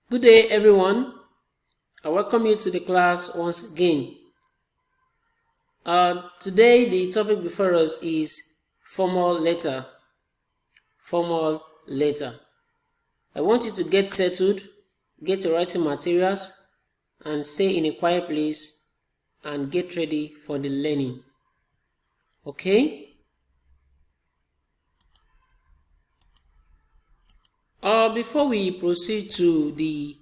Good day, everyone. I welcome you to the class once again. Today, the topic before us is formal letter. Formal letter. I want you to get settled, get your writing materials, and stay in a quiet place and get ready for the learning. Okay? Before we proceed to the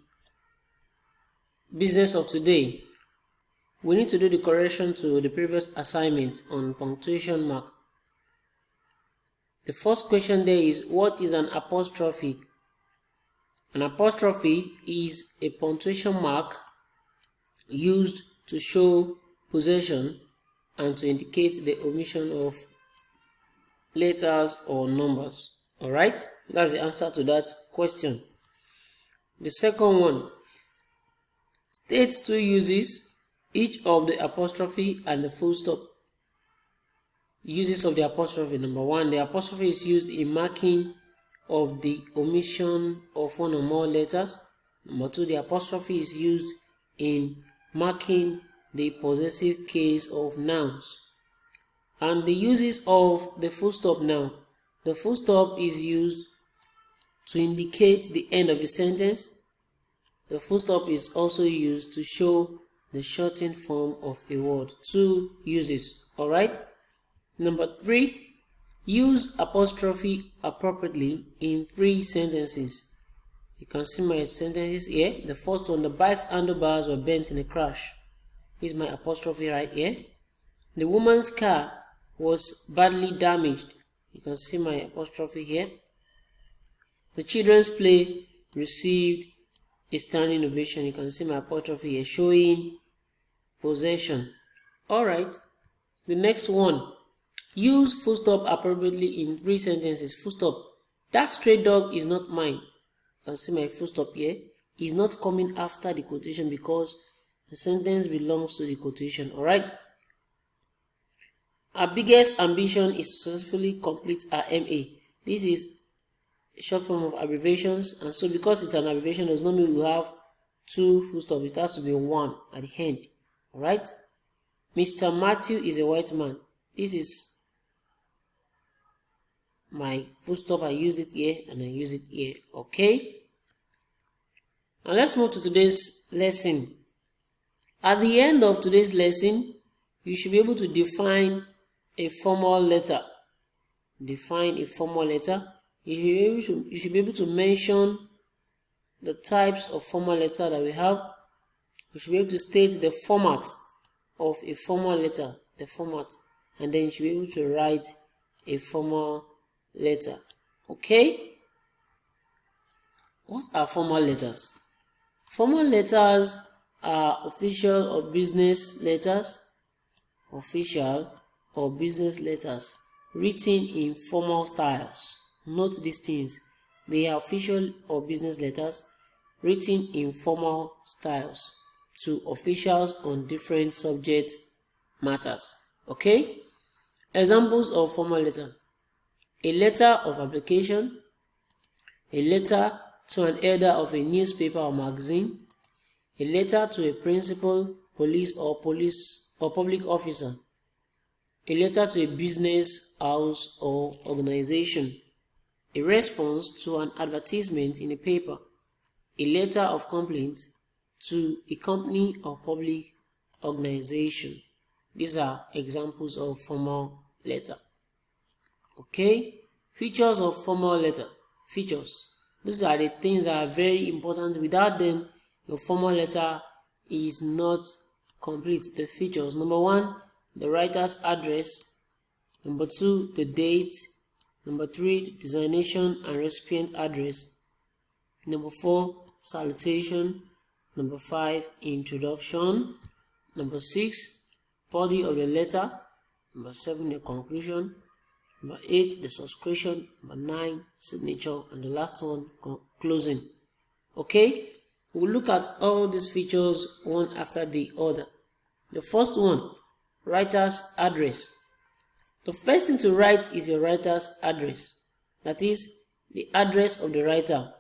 business of today, we need to do the correction to the previous assignment on punctuation mark. The first question there is, what is an apostrophe? An apostrophe is a punctuation mark used to show possession and to indicate the omission of letters or numbers. Alright, that's the answer to that question. The second one, state two uses, each of the apostrophe and the full stop. Uses of the apostrophe. Number one, the apostrophe is used in marking of the omission of one or more letters. Number two, the apostrophe is used in marking the possessive case of nouns. And the uses of the full stop now. The full stop is used to indicate the end of a sentence. The full stop is also used to show the shortened form of a word. Two uses. Alright? Number three, use apostrophe appropriately in three sentences. You can see my sentences here. The first one, the bike's handlebars were bent in a crash. Here's my apostrophe right here. The woman's car was badly damaged. You can see my apostrophe here. The children's play received a standing ovation. You can see my apostrophe here showing possession. Alright. The next one. Use full stop appropriately in three sentences. Full stop. That stray dog is not mine. You can see my full stop here. Is not coming after the quotation because the sentence belongs to the quotation. Alright. Our biggest ambition is to successfully complete our MA. This is a short form of abbreviations, and so because it's an abbreviation does not mean we have two full stop. It has to be one at the end. Alright. Mr. Matthew is a white man. This is my full stop. I use it here and I use it here. Okay. Now let's move to today's lesson. At the end of today's lesson, you should be able to define a formal letter. Define a formal letter. You should be able to mention the types of formal letter that we have. You should be able to state the format of a formal letter, the format, and then you should be able to write a formal letter. Okay? What are formal letters? Formal letters are official or business letters. Official or business letters written in formal styles. Note these things. They are official or business letters written in formal styles to officials on different subject matters. Okay? Examples of formal letter. A letter of application, a letter to an editor of a newspaper or magazine, a letter to a principal, police or public officer, a letter to a business house or organization, a response to an advertisement in a paper, a letter of complaint to a company or public organization. These are examples of formal letter. Okay? Features of formal letter. Features. These are the things that are very important. Without them, your formal letter is not complete. The features. Number one, the writer's address. Number two, the date. Number three, designation and recipient address. Number four, salutation. Number five, introduction. Number six, body of the letter. Number seven, the conclusion. Number eight, the subscription. Number nine, signature. And the last one, closing. Okay? We'll look at all these features one after the other. The first one, writer's address. The first thing to write is your writer's address. That is the address of the writer.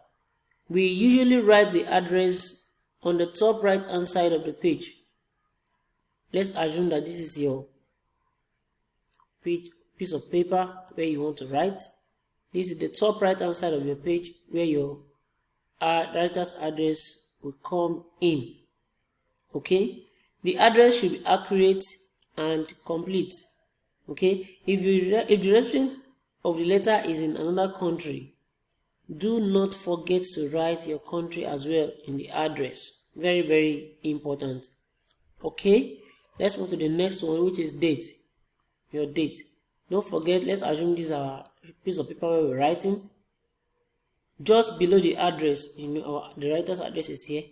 We usually write the address on the top right hand side of the page. Let's assume that this is your piece of paper where you want to write. This is the top right hand side of your page where your writer's address will come in. Okay, the address should be accurate and complete. Okay, if the recipient of the letter is in another country, do not forget to write your country as well in the address. Very, very important. Okay, let's move to the next one, which is date. Your date. Don't forget, let's assume this is our piece of paper where we're writing. Just below the address, the writer's address is here.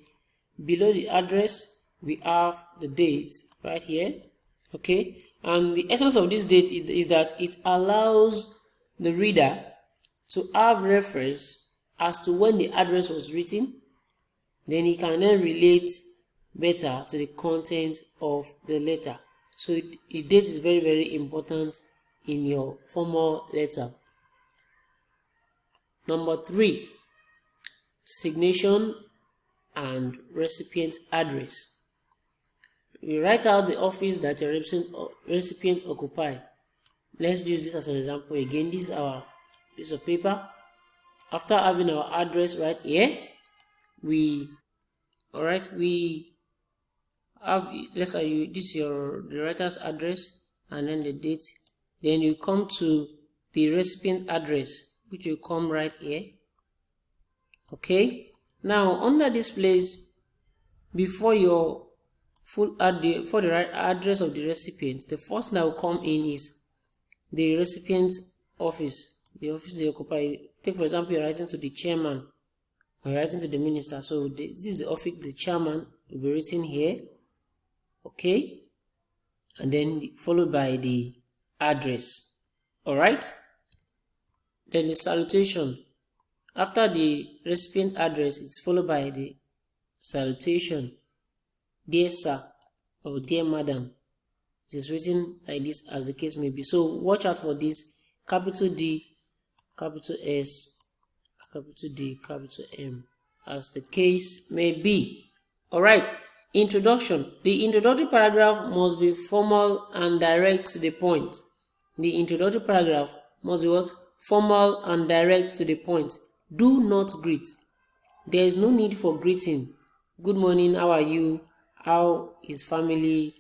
Below the address, we have the date right here. Okay, and the essence of this date is that it allows the reader to have reference as to when the address was written. Then he can then relate better to the content of the letter. So the date is very, very important in your formal letter. Number 3, signation and recipient address. We write out the office that your recipient occupy. Let's use this as an example again. This is our piece of paper. After having our address right here, we have, let's say this is the writer's address and then the date. Then you come to the recipient address, which will come right here. Okay, now under this place, before your full for the right address of the recipient, the first thing that will come in is the recipient's office, the office they occupy. Take for example, you're writing to the chairman or you're writing to the minister. So this is the office, the chairman will be written here. Okay, and then followed by the address. All right, then the salutation. After the recipient address, it's followed by the salutation. Dear sir or dear madam. It is written like this as the case may be. So watch out for this. Capital D, capital S, capital D, capital M, as the case may be. Alright, introduction. The introductory paragraph must be formal and direct to the point. The introductory paragraph must be what? Formal and direct to the point. Do not greet. There is no need for greeting. Good morning, how are you? How is family?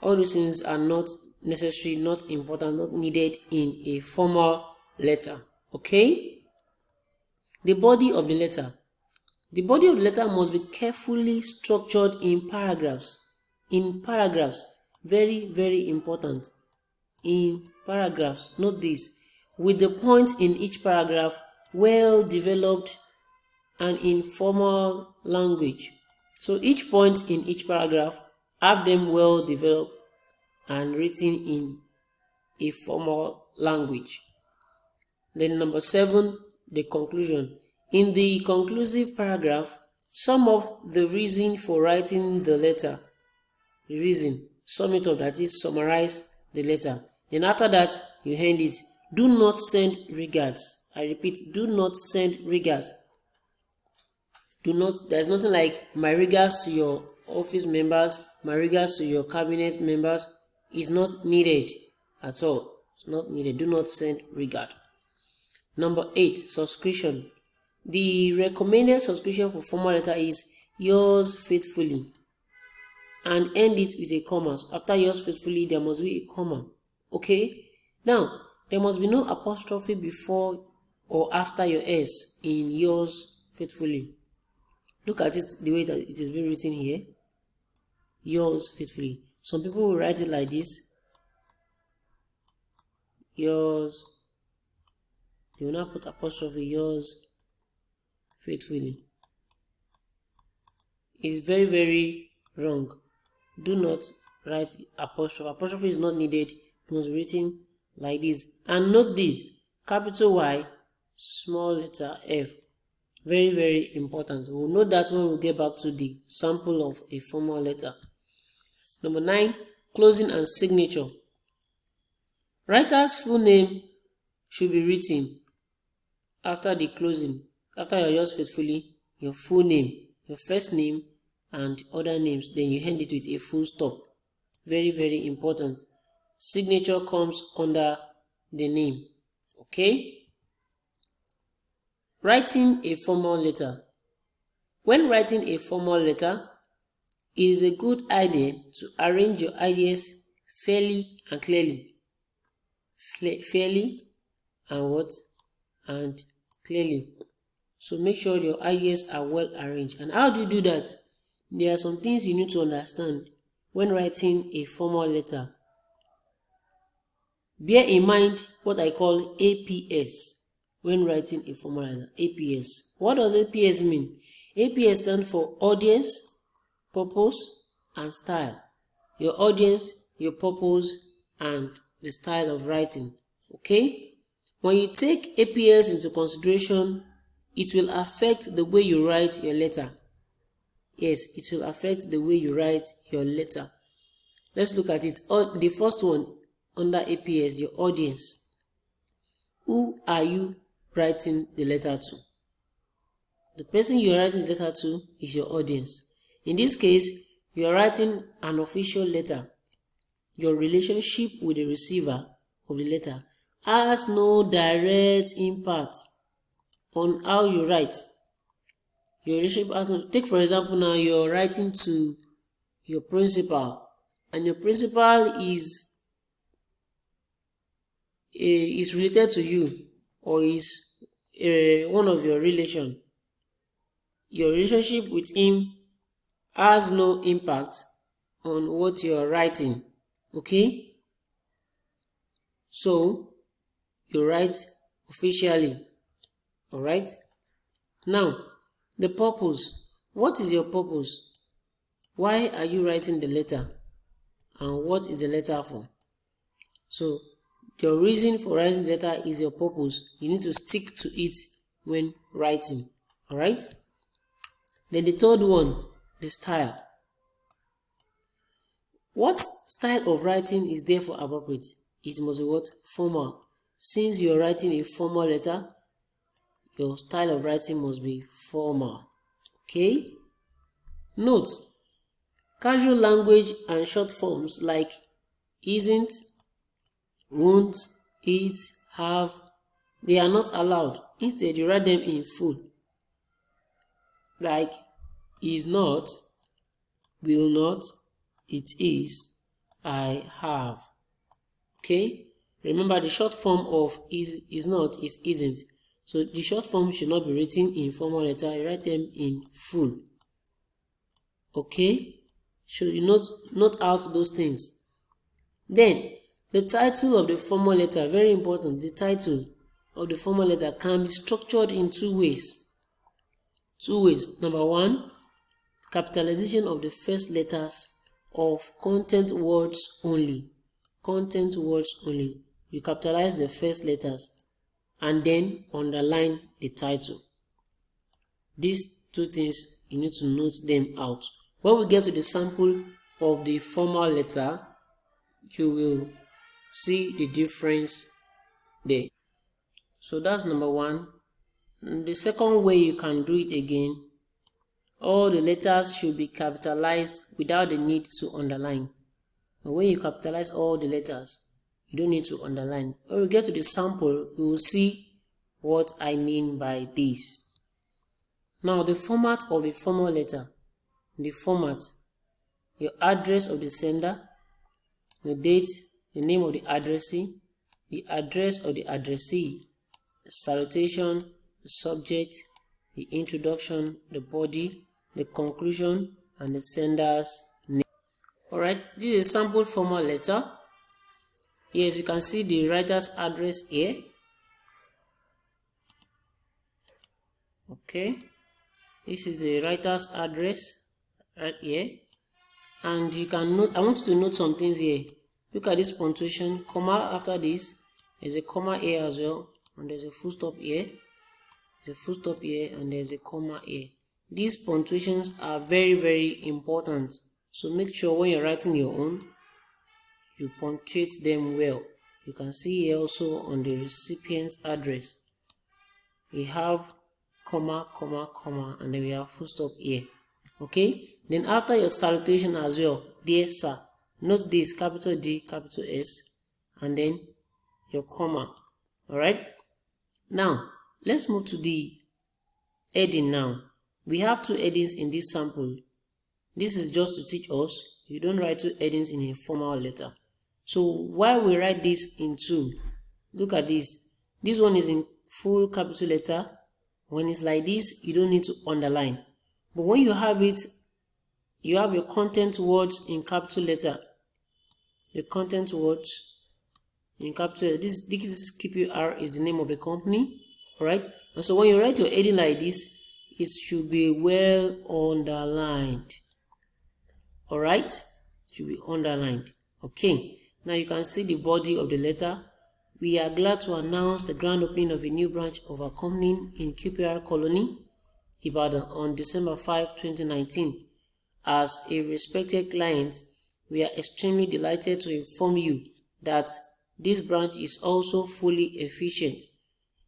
All those things are not necessary, not important, not needed in a formal letter. Okay? The body of the letter. The body of the letter must be carefully structured in paragraphs. In paragraphs. Very, very important. In paragraphs. Note this. With the points in each paragraph well developed and in formal language. So each point in each paragraph, have them well developed and written in a formal language. Then number 7, the conclusion. In the conclusive paragraph, sum up the reason for writing the letter. The reason, sum it up, that is, summarize the letter. Then after that, you end it. Do not send regards. I repeat, do not send regards. There's nothing like my regards to your office members, my regards to your cabinet members. Is not needed at all. It's not needed. Do not send regard. Number 8, subscription. The recommended subscription for formal letter is yours faithfully, and end it with a comma. After yours faithfully, there must be a comma. Okay? Now, there must be no apostrophe before or after your S in yours faithfully. Look at it the way that it is being written here. Yours faithfully. Some people will write it like this. Yours. They will not put apostrophe. Yours faithfully. It's very, very wrong. Do not write apostrophe. Apostrophe is not needed. It must be written like this. And note this. Capital Y, small letter F. Very, very important. We'll note that when we get back to the sample of a formal letter. Number 9, closing and signature. Writer's full name should be written after the closing. After your yours faithfully, your full name, your first name and other names, then you end it with a full stop. Very, very important. Signature comes under the name. Okay? Writing a formal letter. When writing a formal letter, it is a good idea to arrange your ideas fairly and clearly. Fairly and what? And clearly. So make sure your ideas are well arranged. And how do you do that? There are some things you need to understand when writing a formal letter. Bear in mind what I call APS when writing a formal letter. APS. What does APS mean? APS stands for audience, purpose, and style. Your audience, your purpose, and the style of writing. Okay? When you take APS into consideration, it will affect the way you write your letter. Yes, it will affect the way you write your letter. Let's look at it. The first one under APS, your audience. Who are you writing the letter to? The person you are writing the letter to is your audience. In this case, you are writing an official letter. Your relationship with the receiver of the letter has no direct impact on how you write. Your relationship has no. Take for example now, you're writing to your principal, and your principal is related to you, or is one of your relation. Your relationship with him has no impact on what you are writing. Okay? So you write officially. Alright? Now, the purpose. What is your purpose? Why are you writing the letter? And what is the letter for? So, your reason for writing the letter is your purpose. You need to stick to it when writing. Alright? Then the third one, the style. What style of writing is therefore appropriate? It must be what? Formal. Since you are writing a formal letter, your style of writing must be formal. Okay? Note, casual language and short forms like isn't, won't, it, have, they are not allowed. Instead, you write them in full. Like is not, will not, it is, I have. Okay? Remember, the short form of is not is isn't. So the short form should not be written in formal letter. You write them in full. Okay? So you note out those things. Then the title of the formal letter, very important. The title of the formal letter can be structured in two ways. Number one, capitalization of the first letters of content words only. Content words only. You capitalize the first letters and then underline the title. These two things, you need to note them out. When we get to the sample of the formal letter, you will see the difference there. So that's number one. And the second way you can do it again, all the letters should be capitalized without the need to underline. And when you capitalize all the letters, you don't need to underline. When we get to the sample, we will see what I mean by this. Now, the format of a formal letter. The format, your address of the sender, the date, the name of the addressee, the address of the addressee, the salutation, the subject, the introduction, the body, the conclusion, and the sender's name. Alright, this is a sample formal letter. Yes, you can see the writer's address here. Okay, this is the writer's address right here. And you can note, I want you to note some things here. Look at this punctuation, comma after this, there's a comma here as well, and there's a full stop here. There's a full stop here, and there's a comma here. These punctuations are very, very important. So make sure when you're writing your own, you punctuate them well. You can see here also on the recipient's address, we have comma, comma, comma, and then we have full stop here. Okay, then after your salutation as well, dear sir, note this, capital D, capital S, and then your comma. All right, now let's move to the heading. Now we have two headings in this sample. This is just to teach us you don't write two headings in a formal letter. So while we write this in two, look at this. This one is in full capital letter. When it's like this, you don't need to underline. But when you have it, you have your content words in capital letter. The content words in capital letter. This KPR is the name of the company. Alright? And so when you write your heading like this, it should be well underlined. Alright? It should be underlined. Okay. Now you can see the body of the letter. We are glad to announce the grand opening of a new branch of our company in QPR Colony, Ibadan on December 5, 2019. As a respected client, we are extremely delighted to inform you that this branch is also fully efficient.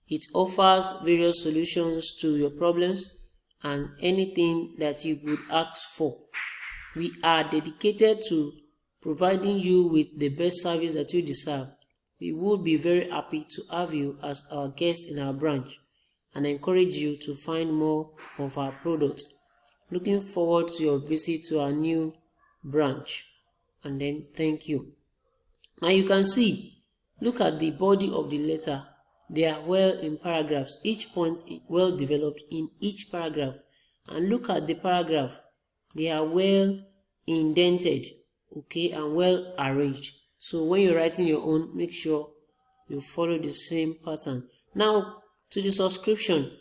It offers various solutions to your problems and anything that you would ask for. We are dedicated to providing you with the best service that you deserve. We would be very happy to have you as our guest in our branch and encourage you to find more of our products. Looking forward to your visit to our new branch. And then thank you. Now you can see, look at the body of the letter. They are well in paragraphs. Each point is well developed in each paragraph. And look at the paragraph. They are well indented, okay, and well arranged. So when you're writing your own, make sure you follow the same pattern. Now to the subscription,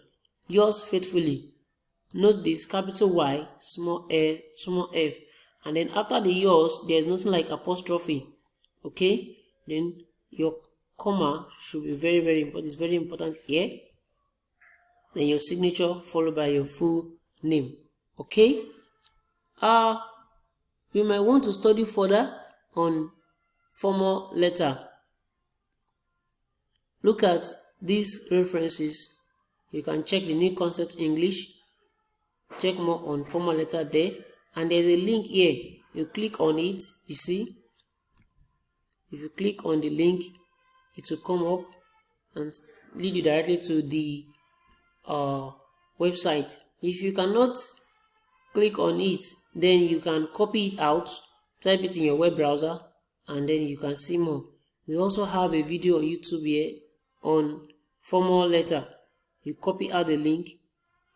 yours faithfully. Note this, capital Y, small f, and then after the yours, there's nothing like apostrophe. Okay, then your comma should be very, very important. It's very important here. Then your signature followed by your full name. Okay. You might want to study further on formal letter. Look at these references. You can check the new concept English. Check more on formal letter there. And there's a link here. You click on it, you see. If you click on the link, it will come up and lead you directly to the website. If you cannot click on it, then you can copy it out, type it in your web browser, and then you can see more. We also have a video on YouTube here on formal letter. You copy out the link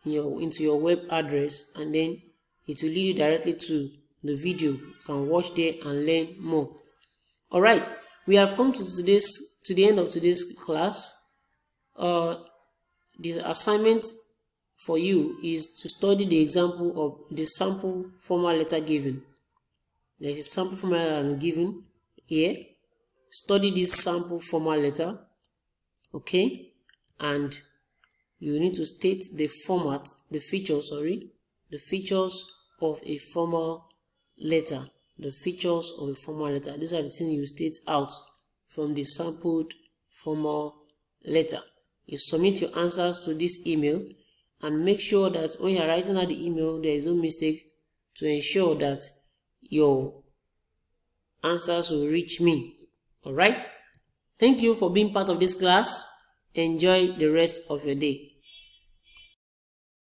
into your web address, and then it will lead you directly to the video. You can watch there and learn more. Alright, we have come to the end of today's class. This assignment for you is to study the example of the sample formal letter given. There is a sample formal letter given here. Study this sample formal letter, okay, and you need to state the features of a formal letter. The features of a formal letter. These are the things you state out from the sampled formal letter. You submit your answers to this email, and make sure that when you are writing out the email, there is no mistake, to ensure that your answers will reach me. Alright? Thank you for being part of this class. Enjoy the rest of your day.